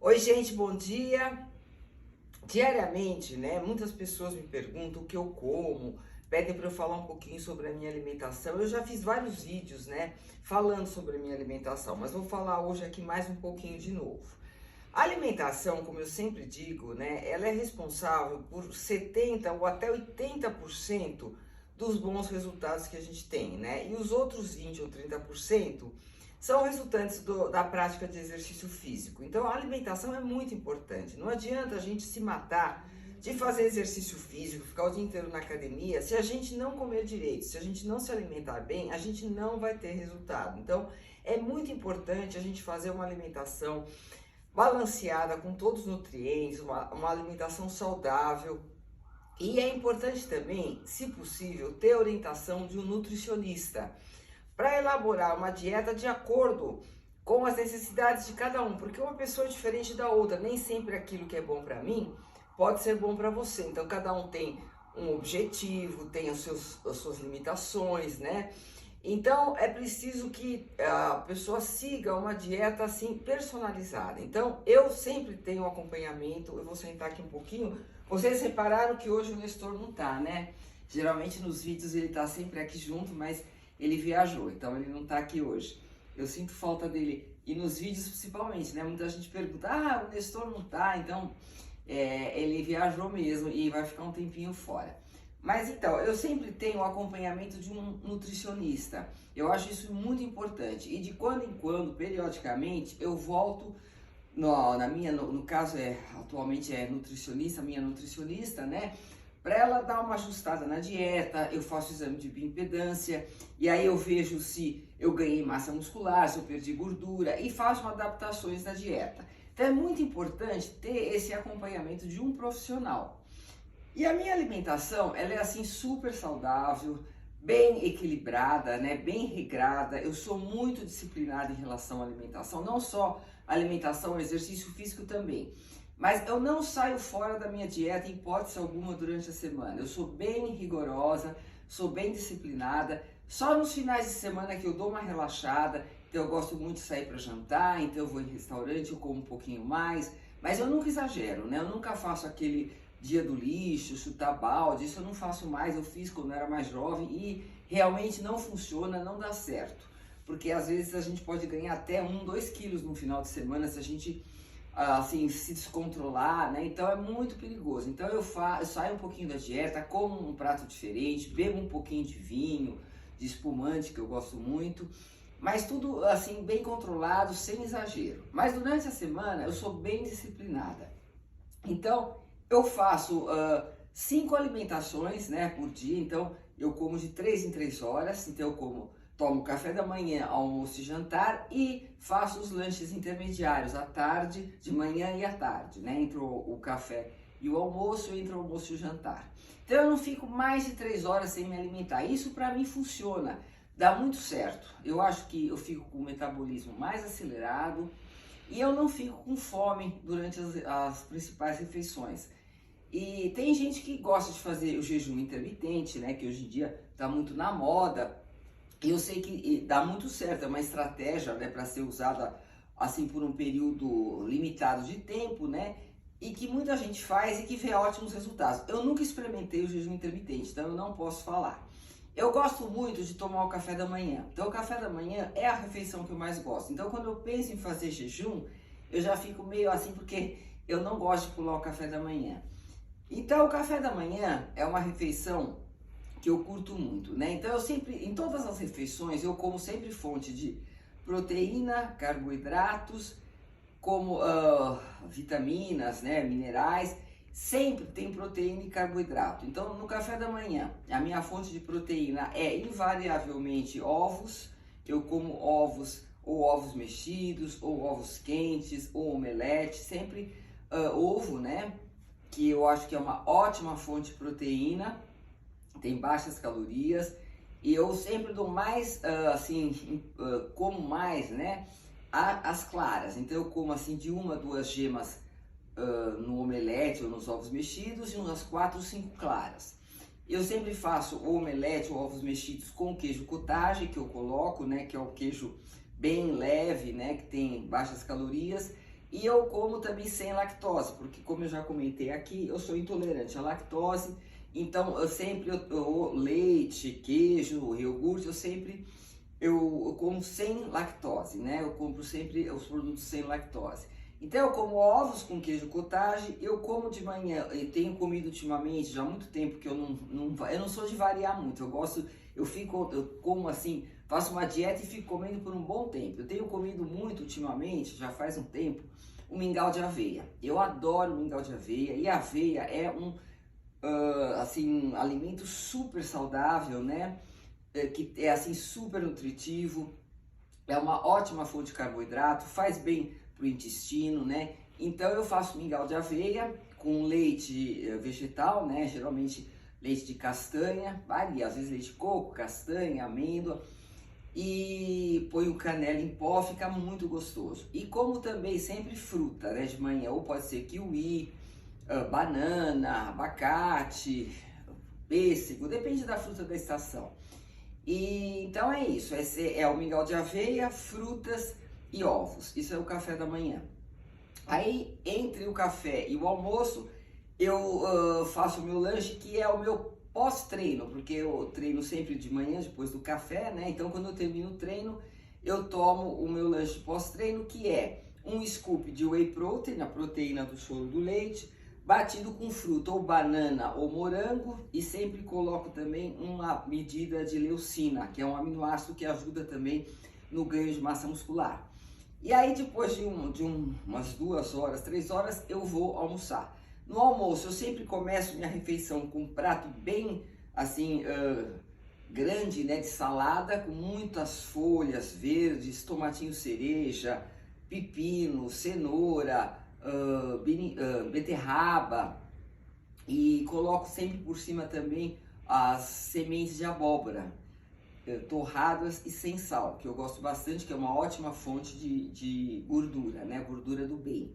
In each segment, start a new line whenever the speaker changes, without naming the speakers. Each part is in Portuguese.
Oi, gente, bom dia. Diariamente, né, muitas pessoas me perguntam o que eu como, pedem para eu falar um pouquinho sobre a minha alimentação. Eu já fiz vários vídeos, né, falando sobre a minha alimentação, mas vou falar hoje aqui mais um pouquinho de novo. A alimentação, como eu sempre digo, né, ela é responsável por 70 ou até 80% dos bons resultados que a gente tem, né? E os outros 20 ou 30% são resultantes da prática de exercício físico. Então a alimentação é muito importante. Não adianta a gente se matar de fazer exercício físico, ficar o dia inteiro na academia, se a gente não comer direito, se a gente não se alimentar bem, a gente não vai ter resultado. Então é muito importante a gente fazer uma alimentação balanceada com todos os nutrientes, uma alimentação saudável. E é importante também, se possível, ter orientação de um nutricionista para elaborar uma dieta de acordo com as necessidades de cada um, porque uma pessoa é diferente da outra, nem sempre aquilo que é bom para mim pode ser bom para você. Então cada um tem um objetivo, tem as suas limitações, né? Então é preciso que a pessoa siga uma dieta assim personalizada. Então eu sempre tenho um acompanhamento. Eu vou sentar aqui um pouquinho. Vocês repararam que hoje o Nestor não tá, né? Geralmente nos vídeos ele tá sempre aqui junto, mas ele viajou, então ele não tá aqui hoje. Eu sinto falta dele. E nos vídeos principalmente, né? Muita gente pergunta, o Nestor não tá, então ele viajou mesmo e vai ficar um tempinho fora. Mas então, eu sempre tenho o acompanhamento de um nutricionista. Eu acho isso muito importante. E de quando em quando, periodicamente, eu volto no caso atualmente é nutricionista, minha nutricionista, né? Para ela dar uma ajustada na dieta, eu faço exame de bioimpedância e aí eu vejo se eu ganhei massa muscular, se eu perdi gordura e faço adaptações na dieta. Então é muito importante ter esse acompanhamento de um profissional. E a minha alimentação, ela é assim super saudável, bem equilibrada, né? Bem regrada. Eu sou muito disciplinada em relação à alimentação, não só alimentação, exercício físico também. Mas eu não saio fora da minha dieta em hipótese alguma durante a semana. Eu sou bem rigorosa, sou bem disciplinada. Só nos finais de semana que eu dou uma relaxada. Então eu gosto muito de sair para jantar, então eu vou em restaurante, eu como um pouquinho mais. Mas eu nunca exagero, né? Eu nunca faço aquele dia do lixo, chutar balde. Isso eu não faço mais, eu fiz quando eu era mais jovem e realmente não funciona, não dá certo. Porque às vezes a gente pode ganhar até 2 quilos no final de semana se a gente assim, se descontrolar, né? Então é muito perigoso. Então eu saio um pouquinho da dieta, como um prato diferente, bebo um pouquinho de vinho, de espumante, que eu gosto muito, mas tudo assim, bem controlado, sem exagero. Mas durante a semana eu sou bem disciplinada. Então eu faço 5 alimentações, né, por dia. Então eu como de 3 em 3 horas, então eu tomo café da manhã, almoço e jantar e faço os lanches intermediários à tarde, de manhã e à tarde, né? Entre o café e o almoço, entre o almoço e o jantar. Então eu não fico mais de 3 horas sem me alimentar. Isso para mim funciona, dá muito certo. Eu acho que eu fico com o metabolismo mais acelerado e eu não fico com fome durante as principais refeições. E tem gente que gosta de fazer o jejum intermitente, né? Que hoje em dia está muito na moda. Eu sei que dá muito certo, é uma estratégia, né, para ser usada assim por um período limitado de tempo, né? E que muita gente faz e que vê ótimos resultados. Eu nunca experimentei o jejum intermitente, então eu não posso falar. Eu gosto muito de tomar o café da manhã. Então o café da manhã é a refeição que eu mais gosto. Então quando eu penso em fazer jejum, eu já fico meio assim porque eu não gosto de pular o café da manhã. Então o café da manhã é uma refeição que eu curto muito, né? Então eu sempre, em todas as refeições, eu como sempre fonte de proteína, carboidratos, como vitaminas, né, minerais, sempre tem proteína e carboidrato. Então no café da manhã, a minha fonte de proteína é invariavelmente ovos. Eu como ovos, ou ovos mexidos, ou ovos quentes, ou omelete, sempre ovo, né? Que eu acho que é uma ótima fonte de proteína, tem baixas calorias, e eu sempre dou mais, como mais, né, as claras. Então eu como assim de 1 a 2 gemas no omelete ou nos ovos mexidos e umas 4 ou 5 claras. Eu sempre faço o omelete ou ovos mexidos com queijo cottage que eu coloco, né, que é o queijo bem leve, né, que tem baixas calorias. E eu como também sem lactose, porque como eu já comentei aqui, eu sou intolerante à lactose, então leite, queijo, iogurte, eu como sem lactose, né? Eu compro sempre os produtos sem lactose. Então eu como ovos com queijo cottage, eu como de manhã, eu tenho comido ultimamente, já há muito tempo que eu não sou de variar muito, eu como assim, faço uma dieta e fico comendo por um bom tempo. Eu tenho comido muito ultimamente, já faz um tempo, o mingau de aveia. Eu adoro mingau de aveia e a aveia é um alimento super saudável, né? Que é assim super nutritivo, é uma ótima fonte de carboidrato, faz bem para o intestino, né? Então eu faço mingau de aveia com leite vegetal, né? Geralmente leite de castanha, varia, às vezes leite de coco, castanha, amêndoa, e ponho canela em pó, fica muito gostoso. E como também sempre fruta, né? De manhã, ou pode ser kiwi, banana, abacate, pêssego, depende da fruta da estação. E então é isso, esse é o mingau de aveia, frutas e ovos. Isso é o café da manhã. Aí, entre o café e o almoço, eu faço o meu lanche, que é o meu pós-treino, porque eu treino sempre de manhã, depois do café, né? Então, quando eu termino o treino, eu tomo o meu lanche pós-treino, que é um scoop de whey protein, a proteína do soro do leite, batido com fruta, ou banana ou morango, e sempre coloco também uma medida de leucina, que é um aminoácido que ajuda também no ganho de massa muscular. E aí depois de umas 2 horas, 3 horas, eu vou almoçar. No almoço eu sempre começo minha refeição com um prato bem assim grande, né, de salada, com muitas folhas verdes, tomatinho cereja, pepino, cenoura, beterraba, e coloco sempre por cima também as sementes de abóbora, torradas e sem sal, que eu gosto bastante, que é uma ótima fonte de gordura, né? Gordura do bem.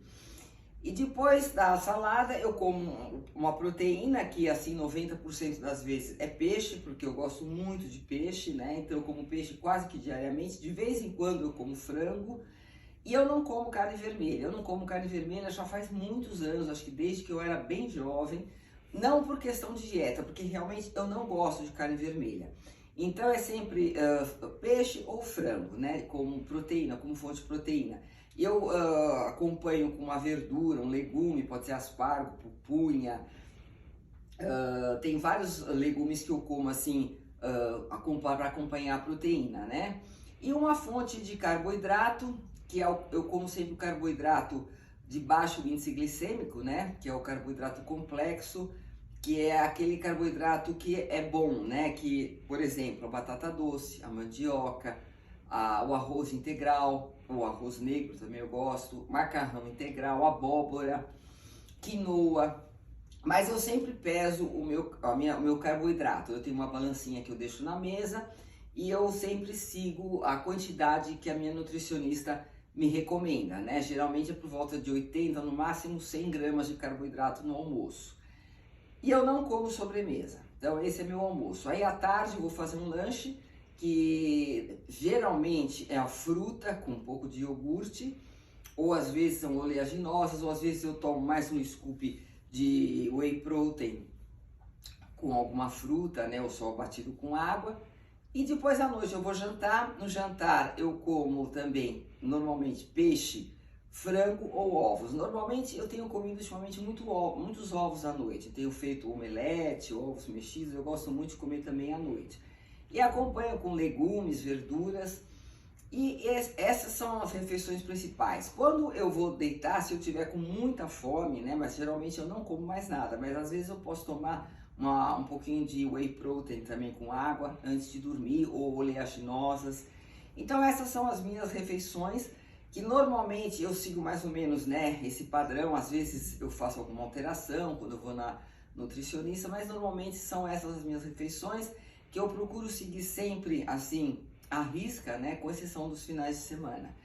E depois da salada eu como uma proteína que assim 90% das vezes é peixe, porque eu gosto muito de peixe, né? Então eu como peixe quase que diariamente, de vez em quando eu como frango. E eu não como carne vermelha, eu não como carne vermelha já faz muitos anos, acho que desde que eu era bem jovem, não por questão de dieta, porque realmente eu não gosto de carne vermelha. Então é sempre peixe ou frango, né, como proteína, como fonte de proteína. Eu acompanho com uma verdura, um legume, pode ser aspargo, pupunha, tem vários legumes que eu como assim, para acompanhar a proteína, né? E uma fonte de carboidrato, que eu como sempre o carboidrato de baixo índice glicêmico, né? Que é o carboidrato complexo, que é aquele carboidrato que é bom, né? Que, por exemplo, a batata doce, a mandioca, o arroz integral, o arroz negro também eu gosto, macarrão integral, abóbora, quinoa. Mas eu sempre peso o meu carboidrato. Eu tenho uma balancinha que eu deixo na mesa e eu sempre sigo a quantidade que a minha nutricionista me recomenda, né? Geralmente é por volta de 80, no máximo 100 gramas de carboidrato no almoço. E eu não como sobremesa. Então esse é meu almoço. Aí à tarde eu vou fazer um lanche que geralmente é a fruta com um pouco de iogurte, ou às vezes são oleaginosas, ou às vezes eu tomo mais um scoop de whey protein com alguma fruta, né, ou só batido com água. E depois à noite eu vou jantar. No jantar eu como também normalmente peixe, frango ou ovos. Normalmente eu tenho comido ultimamente muitos ovos à noite. Eu tenho feito omelete, ovos mexidos, eu gosto muito de comer também à noite. E acompanho com legumes, verduras. E essas são as refeições principais. Quando eu vou deitar, se eu tiver com muita fome, né? Mas geralmente eu não como mais nada. Mas às vezes eu posso tomar um pouquinho de whey protein também com água antes de dormir, ou oleaginosas. Então essas são as minhas refeições, que normalmente eu sigo mais ou menos, né, esse padrão. Às vezes eu faço alguma alteração quando eu vou na nutricionista, mas normalmente são essas as minhas refeições, que eu procuro seguir sempre assim, à risca, né, com exceção dos finais de semana.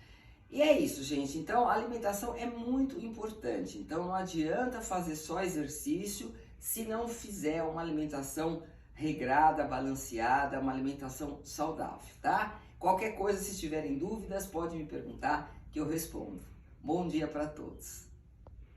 E é isso, gente. Então a alimentação é muito importante. Então não adianta fazer só exercício se não fizer uma alimentação regrada, balanceada, uma alimentação saudável, tá? Qualquer coisa, se tiverem dúvidas, pode me perguntar que eu respondo. Bom dia para todos.